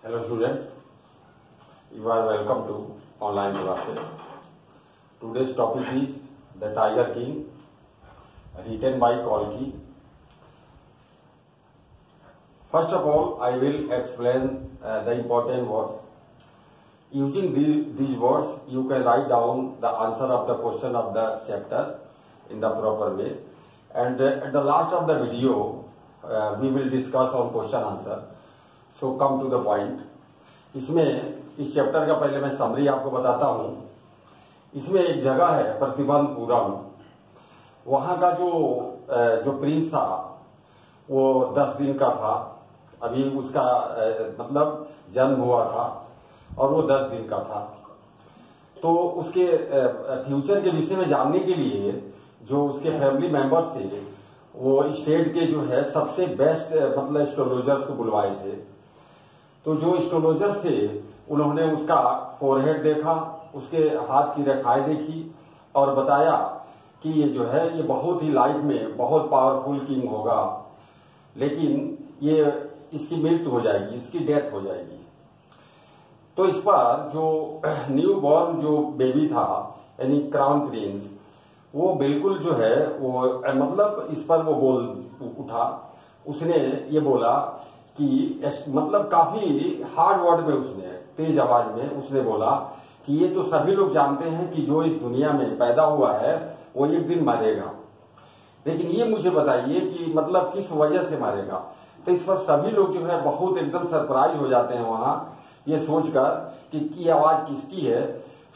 Hello students, you are welcome to online classes. Today's topic is The Tiger King, written by Kalki. First of all, I will explain the important words. Using these words, you can write down the answer of the question of the chapter in the proper way. And at the last of the video, we will discuss on question answer. So come to the point. इसमें इस chapter का पहले मैं summary आपको बताता हूँ। इसमें एक जगह है प्रतिबंधपुरम। वहां का जो प्रिंस था वो 10 दिन का था। अभी उसका मतलब जन्म हुआ था और वो 10 दिन का था। तो उसके फ्यूचर के विषय में जानने के लिए जो उसके फैमिली मेंबर्स थे वो स्टेट के जो है सबसे बेस्ट मतलब एस्ट्रोलॉजर्स को बुलवाए थे। तो जो एस्ट्रोलॉजर्स थे उन्होंने उसका फोरहेड देखा, उसके हाथ की रेखाएं देखी और बताया कि ये जो है ये बहुत ही लाइफ में बहुत पावरफुल किंग होगा, लेकिन ये इसकी मृत्यु हो जाएगी, इसकी डेथ हो जाएगी। तो इस पर जो न्यू बॉर्न जो बेबी था यानी क्राउन प्रिंस, वो बिल्कुल जो है वो मतलब इस पर वो बोल उठा। उसने ये बोला कि मतलब काफी हार्ड वर्ड में उसने तेज आवाज में उसने बोला कि ये तो सभी लोग जानते हैं कि जो इस दुनिया में पैदा हुआ है वो एक दिन मरेगा, लेकिन ये मुझे बताइए कि मतलब किस वजह से मरेगा। तो इस पर सभी लोग जो है बहुत एकदम सरप्राइज हो जाते हैं वहां ये सोचकर कि आवाज किसकी है।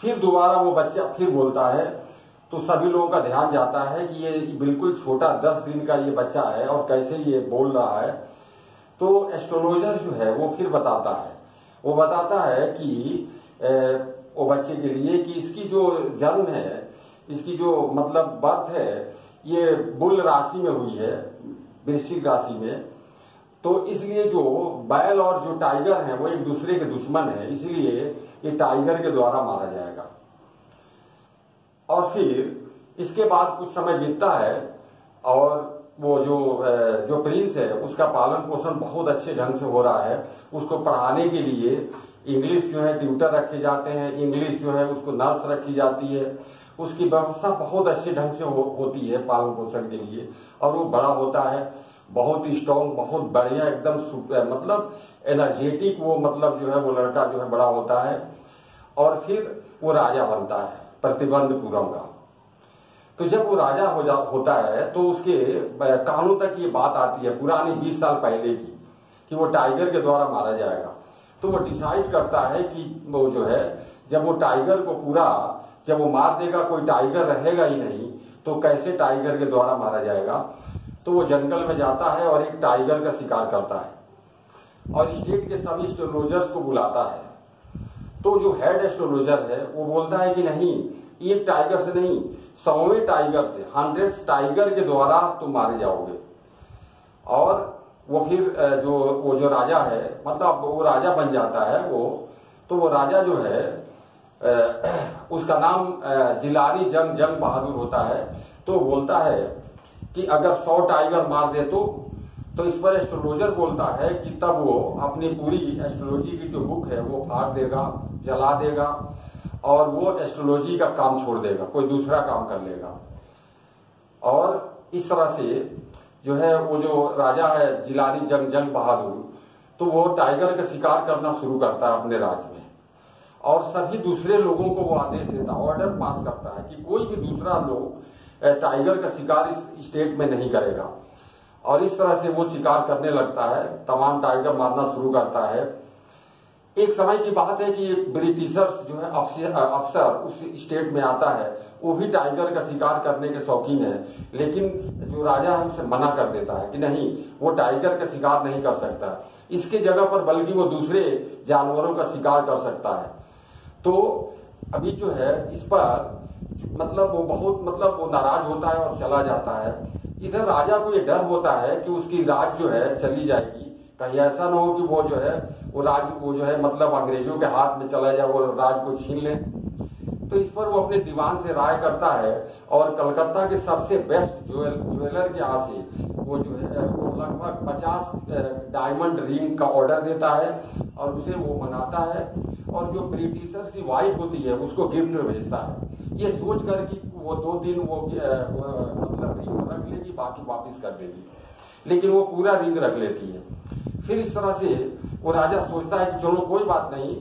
फिर दोबारा वो बच्चा फिर बोलता है तो सभी लोगों का ध्यान जाता है कि ये बिल्कुल छोटा 10 दिन का ये बच्चा है और कैसे ये बोल रहा है। तो एस्ट्रोलॉजर जो है वो फिर बताता है कि वो बच्चे के लिए कि इसकी जो जन्म है, इसकी जो मतलब बर्थ है ये बुल राशि में हुई है, वृश्चिक राशि में। तो इसलिए जो बैल और जो टाइगर है वो एक दूसरे के दुश्मन है, इसलिए ये टाइगर के द्वारा मारा जाएगा। और फिर इसके बाद कुछ समय बीतता है और वो जो प्रिंस है उसका पालन पोषण बहुत अच्छे ढंग से हो रहा है। उसको पढ़ाने के लिए इंग्लिश जो है ट्यूटर रखे जाते हैं, इंग्लिश जो है उसको नर्स रखी जाती है। उसकी व्यवस्था बहुत अच्छे ढंग से होती है पालन पोषण के लिए। और वो बड़ा होता है, बहुत स्ट्रॉन्ग, बहुत बढ़िया, एकदम मतलब एनर्जेटिक वो मतलब जो है वो लड़का जो है बड़ा होता है। और फिर वो राजा बनता है प्रतिबंधपुरम का। तो जब वो राजा होता है तो उसके कानों तक ये बात आती है पुरानी 20 साल पहले की कि वो टाइगर के द्वारा मारा जाएगा। तो वो डिसाइड करता है कि वो जो है जब वो टाइगर को पूरा जब वो मार देगा कोई टाइगर रहेगा ही नहीं, तो कैसे टाइगर के द्वारा मारा जाएगा। तो वो जंगल में जाता है और एक टाइगर का शिकार करता है और स्टेट के सभी एस्ट्रोलॉजर्स को बुलाता है। तो जो हेड एस्ट्रोलॉजर है वो बोलता है कि नहीं, एक टाइगर से नहीं 100वें टाइगर से 100 टाइगर के द्वारा तुम मारे जाओगे। और वो फिर वो जो राजा है मतलब वो राजा बन जाता है वो। तो वो राजा जो है उसका नाम जिलानी जंग बहादुर होता है। तो बोलता है कि अगर 100 टाइगर मार दे तो इस पर एस्ट्रोलॉजर बोलता है कि तब वो अपनी पूरी एस्ट्रोलॉजी की जो बुक है वो फाड़ देगा, जला देगा और वो एस्ट्रोलॉजी का काम छोड़ देगा, कोई दूसरा काम कर लेगा। और इस तरह से जो है वो जो राजा है जिलानी जंग बहादुर, तो वो टाइगर का शिकार करना शुरू करता है अपने राज्य में और सभी दूसरे लोगों को वो आदेश देता, ऑर्डर पास करता है कि कोई भी दूसरा लोग टाइगर का शिकार इस स्टेट में नहीं करेगा। और इस तरह से वो शिकार करने लगता है, तमाम टाइगर मारना शुरू करता है। एक समय की बात है कि ब्रिटिशर्स जो है अफसर उस स्टेट में आता है, वो भी टाइगर का शिकार करने के शौकीन है, लेकिन जो राजा है उसे मना कर देता है कि नहीं, वो टाइगर का शिकार नहीं कर सकता, इसके जगह पर बल्कि वो दूसरे जानवरों का शिकार कर सकता है। तो अभी जो है इस पर मतलब वो बहुत मतलब वो नाराज होता है और चला जाता है। इधर राजा को ये डर होता है कि उसकी राज जो है चली जाएगी, कहीं ऐसा ना हो कि वो जो है वो जो है मतलब अंग्रेजों के हाथ में चला जाए, वो राज को छीन ले। तो इस पर वो अपने दीवान से राय करता है और कलकत्ता के सबसे बेस्ट ज्वेलर के यहाँ से वो जो है वो लगभग 50 डायमंड रिंग का ऑर्डर देता है और उसे वो बनाता है और जो ब्रिटिशर्स की वाइफ होती है उसको गिफ्ट में भेजता है, ये सोच कर कि वो 2 दिन वो मतलब रिंग रख लेगी, बाकी वापिस कर देगी, लेकिन वो पूरा रिंग रख लेती है। फिर इस तरह से वो राजा सोचता है कि चलो कोई बात नहीं,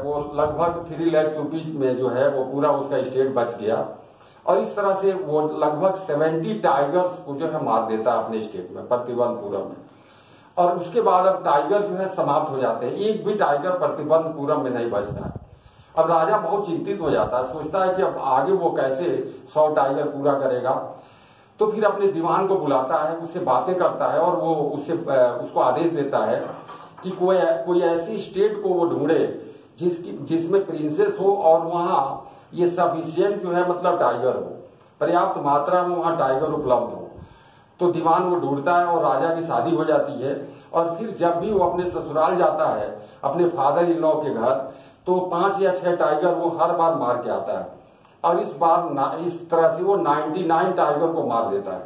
वो लगभग 3 लाख रुपीज में जो है वो पूरा उसका स्टेट बच गया और इस तरह से वो लगभग 70 टाइगर्स को जो है मार देता है अपने स्टेट में, प्रतिबंधपुरम में। और उसके बाद अब टाइगर जो है समाप्त हो जाते हैं, एक भी टाइगर प्रतिबंधपुरम में नहीं बचता है। अब राजा बहुत चिंतित हो जाता है, सोचता है कि अब आगे वो कैसे 100 टाइगर पूरा करेगा। तो फिर अपने दीवान को बुलाता है, उससे बातें करता है और वो उसको आदेश देता है कि कोई ऐसी स्टेट को वो ढूंढे जिसमें प्रिंसेस हो और वहां ये सफिशियंट जो है मतलब टाइगर हो, पर्याप्त मात्रा में वहां टाइगर उपलब्ध हो। तो दीवान वो ढूंढता है और राजा की शादी हो जाती है। और फिर जब भी वो अपने ससुराल जाता है अपने फादर इन लॉ के घर, तो 5 या 6 टाइगर वो हर बार मार के आता है और इस बार इस तरह से वो 99 टाइगर को मार देता है।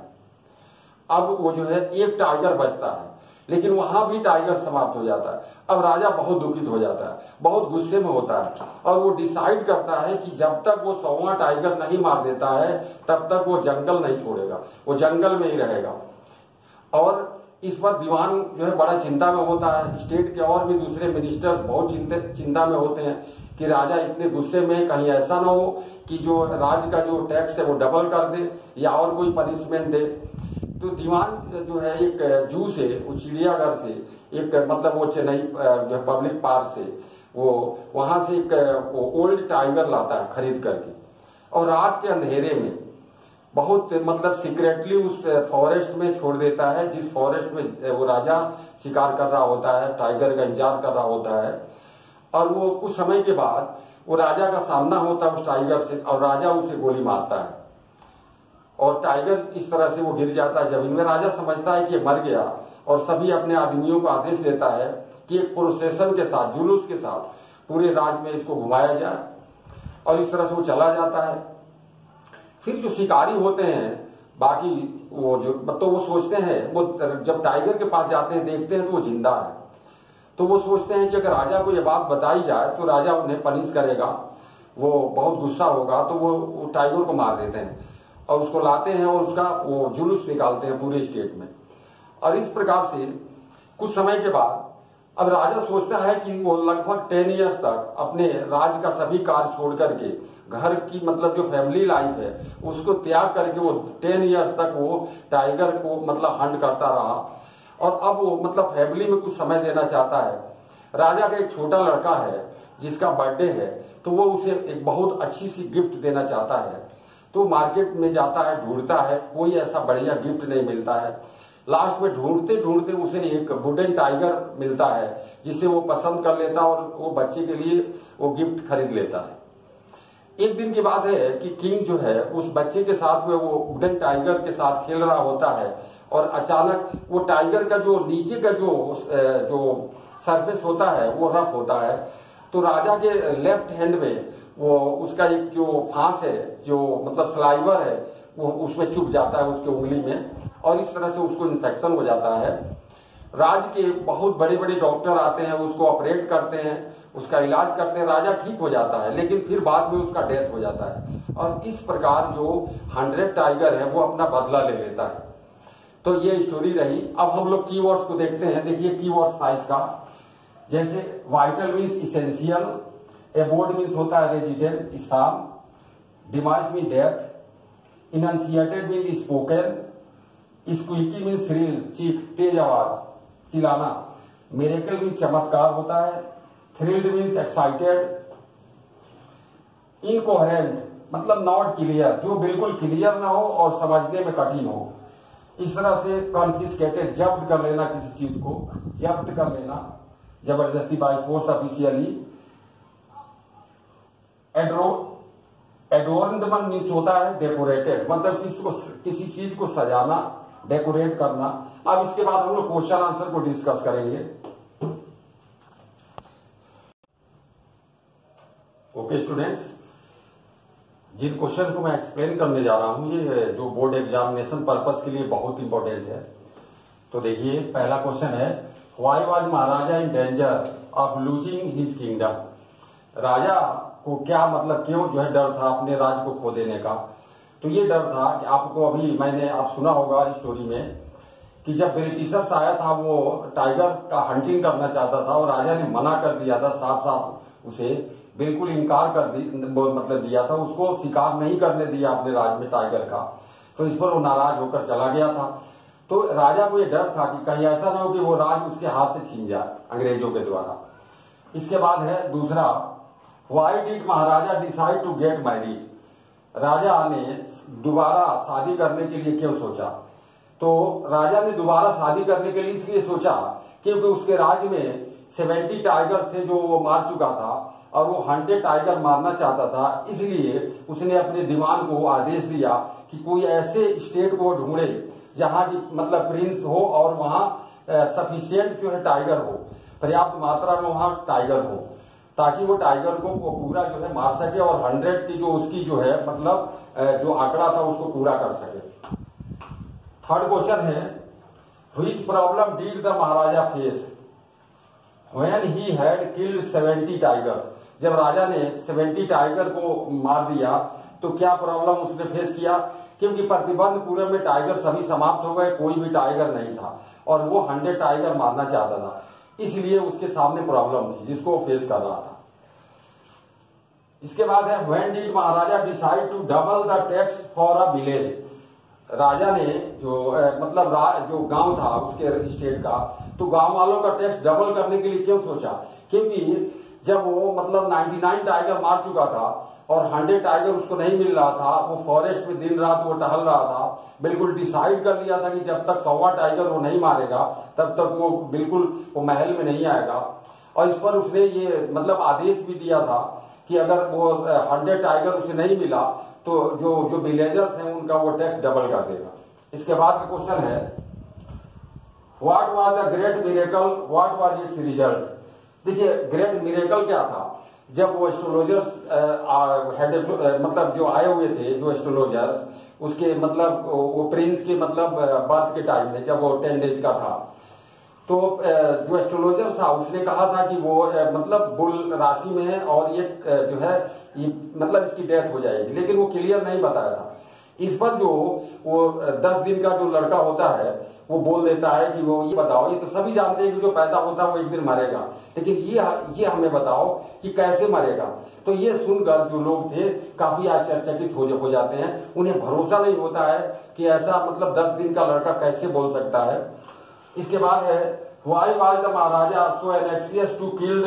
अब वो जो है एक टाइगर बचता है, लेकिन वहां भी टाइगर समाप्त हो जाता है। अब राजा बहुत दुखित हो जाता है, बहुत गुस्से में होता है और वो डिसाइड करता है कि जब तक वो 100वां टाइगर नहीं मार देता है तब तक वो जंगल नहीं छोड़ेगा, वो जंगल में ही रहेगा। और इस पर दीवान जो है बड़ा चिंता में होता है, स्टेट के और भी दूसरे मिनिस्टर्स बहुत चिंता में होते हैं कि राजा इतने गुस्से में कहीं ऐसा ना हो कि जो राज्य का जो टैक्स है वो डबल कर दे या और कोई पनिशमेंट दे। तो दीवान जो है एक जू से, वो चिड़ियाघर से एक मतलब वो चेन्नई जो पब्लिक पार्क से वो वहां से एक ओल्ड टाइगर लाता है खरीद करके और रात के अंधेरे में बहुत मतलब सीक्रेटली उस फॉरेस्ट में छोड़ देता है, जिस फॉरेस्ट में वो राजा शिकार कर रहा होता है, टाइगर का इंतजार कर रहा होता है। और वो कुछ समय के बाद वो राजा का सामना होता है उस टाइगर से और राजा उसे गोली मारता है और टाइगर इस तरह से वो गिर जाता है जमीन में। राजा समझता है कि ये मर गया और सभी अपने आदमियों को आदेश देता है कि एक प्रोसेशन के साथ, जुलूस के साथ पूरे राज्य में इसको घुमाया जाए और इस तरह से वो चला जाता है। फिर जो शिकारी होते हैं बाकी वो जो तो वो सोचते हैं, वो जब टाइगर के पास जाते हैं देखते हैं तो वो जिंदा है, तो वो सोचते हैं कि अगर राजा को ये बात बताई जाए तो राजा उन्हें पनिश करेगा, वो बहुत गुस्सा होगा, तो वो टाइगर को मार देते हैं और उसको लाते हैं और उसका वो जुलूस निकालते हैं पूरे स्टेट में। और इस प्रकार से कुछ समय के बाद अब राजा सोचता है कि वो लगभग 10 ईयर्स तक अपने राज्य का सभी कार्य छोड़ करके घर की मतलब जो फैमिली लाइफ है उसको त्याग करके वो 10 ईयर्स तक वो टाइगर को मतलब हंट करता रहा और अब वो मतलब फैमिली में कुछ समय देना चाहता है। राजा का एक छोटा लड़का है जिसका बर्थडे है, तो वो उसे एक बहुत अच्छी सी गिफ्ट देना चाहता है। तो मार्केट में जाता है, ढूंढता है, कोई ऐसा बढ़िया गिफ्ट नहीं मिलता है। लास्ट में ढूंढते ढूंढते उसे एक वुडन टाइगर मिलता है जिसे वो पसंद कर लेता है और वो बच्चे के लिए वो गिफ्ट खरीद लेता है। एक दिन की बात है कि किंग जो है उस बच्चे के साथ में वो वुडन टाइगर के साथ खेल रहा होता है और अचानक वो टाइगर का जो नीचे का जो सरफेस होता है वो रफ होता है, तो राजा के लेफ्ट हैंड में वो उसका एक जो फांस है, जो मतलब स्लाइवर है, वो उसमें चुभ जाता है उसके उंगली में और इस तरह से उसको इन्फेक्शन हो जाता है। राज्य के बहुत बड़े बड़े डॉक्टर आते हैं, उसको ऑपरेट करते हैं, उसका इलाज करते हैं, राजा ठीक हो जाता है, लेकिन फिर बाद में उसका डेथ हो जाता है। और इस प्रकार जो 100 टाइगर है वो अपना बदला ले लेता है। तो ये स्टोरी रही। अब हम लोग कीवर्ड्स को देखते हैं। देखिए कीवर्ड्स था इसका, जैसे vital means essential, abode means होता है रेजिडेंट, स्थान, demise mean death, enunciated mean spoken, squeaky mean shrill, चीख, तेज आवाज, चिल्लाना, मिरेकल मीन चमत्कार होता है, थ्रिल्ड मीन्स एक्साइटेड, इनकोहेरेंट मतलब नॉट क्लियर, जो बिल्कुल क्लियर ना हो और समझने में कठिन हो। इस तरह से कॉन्फिस्केटेड, जब्त कर लेना, किसी चीज को जब्त कर लेना जबरदस्ती, बाय फोर्स, ऑफिशियली। एडोर्नमेंट मीन्स होता है डेकोरेटेड, मतलब किसी चीज को सजाना, डेकोरेट करना। अब इसके बाद हम लोग क्वेश्चन आंसर को डिस्कस करेंगे। ओके स्टूडेंट्स, जिन क्वेश्चन को मैं एक्सप्लेन करने जा रहा हूं ये जो बोर्ड एग्जामिनेशन पर्पस के लिए बहुत इंपॉर्टेंट है। तो देखिए पहला क्वेश्चन है, why was Maharaja in danger of losing his kingdom. राजा को क्या मतलब क्यों जो है डर था अपने राज्य को खो देने का। तो ये डर था कि आपको अभी मैंने आप सुना होगा स्टोरी में कि जब ब्रिटिशर्स आया था वो टाइगर का हंटिंग करना चाहता था और राजा ने मना कर दिया था, साफ साफ उसे बिल्कुल इनकार कर मतलब दिया था, उसको शिकार नहीं करने दिया अपने राज्य में टाइगर का। तो इस पर वो नाराज होकर चला गया था। तो राजा को ये डर था कि कहीं ऐसा ना हो कि वो राज उसके हाथ से छीन जाए अंग्रेजों के द्वारा। इसके बाद है दूसरा, why did Maharaja decide to get married. राजा ने दोबारा शादी करने के लिए क्यों सोचा। तो राजा ने दोबारा शादी करने के लिए इसलिए सोचा क्योंकि उसके राज्य में 70 टाइगर से जो वो मार चुका था और वो 100 टाइगर मारना चाहता था। इसलिए उसने अपने दीवान को आदेश दिया कि कोई ऐसे स्टेट को ढूंढे जहां की मतलब प्रिंस हो और वहां सफिशियंट जो है टाइगर हो, पर्याप्त मात्रा में वहां टाइगर हो, ताकि वो टाइगर को वो पूरा जो है मार सके और 100 की जो उसकी जो है मतलब जो आंकड़ा था उसको पूरा कर सके। थर्ड क्वेश्चन है, which problem did the Maharaja face when he had killed 70 tigers. जब राजा ने 70 टाइगर को मार दिया तो क्या प्रॉब्लम उसने फेस किया, क्योंकि प्रतिबंधपुरम में टाइगर सभी समाप्त हो गए, कोई भी टाइगर नहीं था और वो 100 टाइगर मारना चाहता था, इसलिए उसके सामने प्रॉब्लम थी जिसको वो फेस कर रहा था। इसके बाद है, when did Maharaja decide to double the tax for a village. राजा ने जो मतलब जो गांव था उसके स्टेट का, तो गांव वालों का टैक्स डबल करने के लिए क्यों सोचा, क्योंकि जब वो मतलब 99 टाइगर मार चुका था और 100 टाइगर उसको नहीं मिल रहा था, वो फॉरेस्ट में दिन रात वो टहल रहा था, बिल्कुल डिसाइड कर लिया था कि जब तक 100वां टाइगर वो नहीं मारेगा तब तक वो बिल्कुल वो महल में नहीं आएगा। और इस पर उसने ये मतलब आदेश भी दिया था कि अगर वो 100 टाइगर उसे नहीं मिला तो जो विलेजर्स हैं उनका वो टैक्स डबल कर देगा। इसके बाद का क्वेश्चन है, what was the great miracle, what was it's result. देखिए ग्रेट मिरेकल क्या था, जब वो एस्ट्रोलॉजर्स मतलब जो आए हुए थे जो एस्ट्रोलॉजर्स उसके मतलब वो प्रिंस के मतलब बर्थ के टाइम में जब वो 10 डेज का था, तो जो एस्ट्रोलॉजर था उसने कहा था कि वो मतलब बुल राशि में है और ये जो है ये मतलब इसकी डेथ हो जाएगी, लेकिन वो क्लियर नहीं बताया था। इस पर जो वो 10 दिन का जो लड़का होता है वो बोल देता है कि वो ये बताओ, ये तो सभी जानते हैं कि जो पैदा होता है वो एक दिन मरेगा, लेकिन ये हमें बताओ कि कैसे मरेगा। तो ये सुनकर जो लोग थे काफी आश्चर्यचकित हो जाते हैं, उन्हें भरोसा नहीं होता है कि ऐसा मतलब 10 दिन का लड़का कैसे बोल सकता है। इसके बाद है, why was the Maharaja so anxious to kill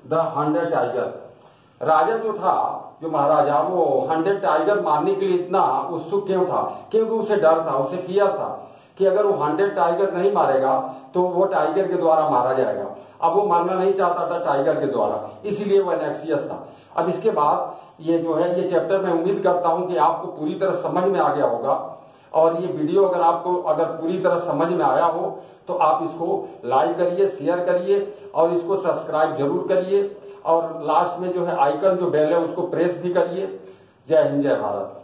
the 100 tiger. राजा जो था जो महाराजा वो 100 टाइगर मारने के लिए इतना उत्सुक क्यों था, क्योंकि उसे डर था, उसे फियर था कि अगर वो 100 टाइगर नहीं मारेगा तो वो टाइगर के द्वारा मारा जाएगा। अब वो मारना नहीं चाहता था टाइगर के द्वारा, इसीलिए वो एनेक्सियस था। अब इसके बाद ये जो है ये चैप्टर मैं उम्मीद करता हूं कि आपको पूरी तरह समझ में आ गया होगा, और ये वीडियो अगर आपको अगर पूरी तरह समझ में आया हो तो आप इसको लाइक करिए, शेयर करिए और इसको सब्सक्राइब जरूर करिए, और लास्ट में जो है आइकन जो बेल है उसको प्रेस भी करिए। जय हिंद, जय भारत।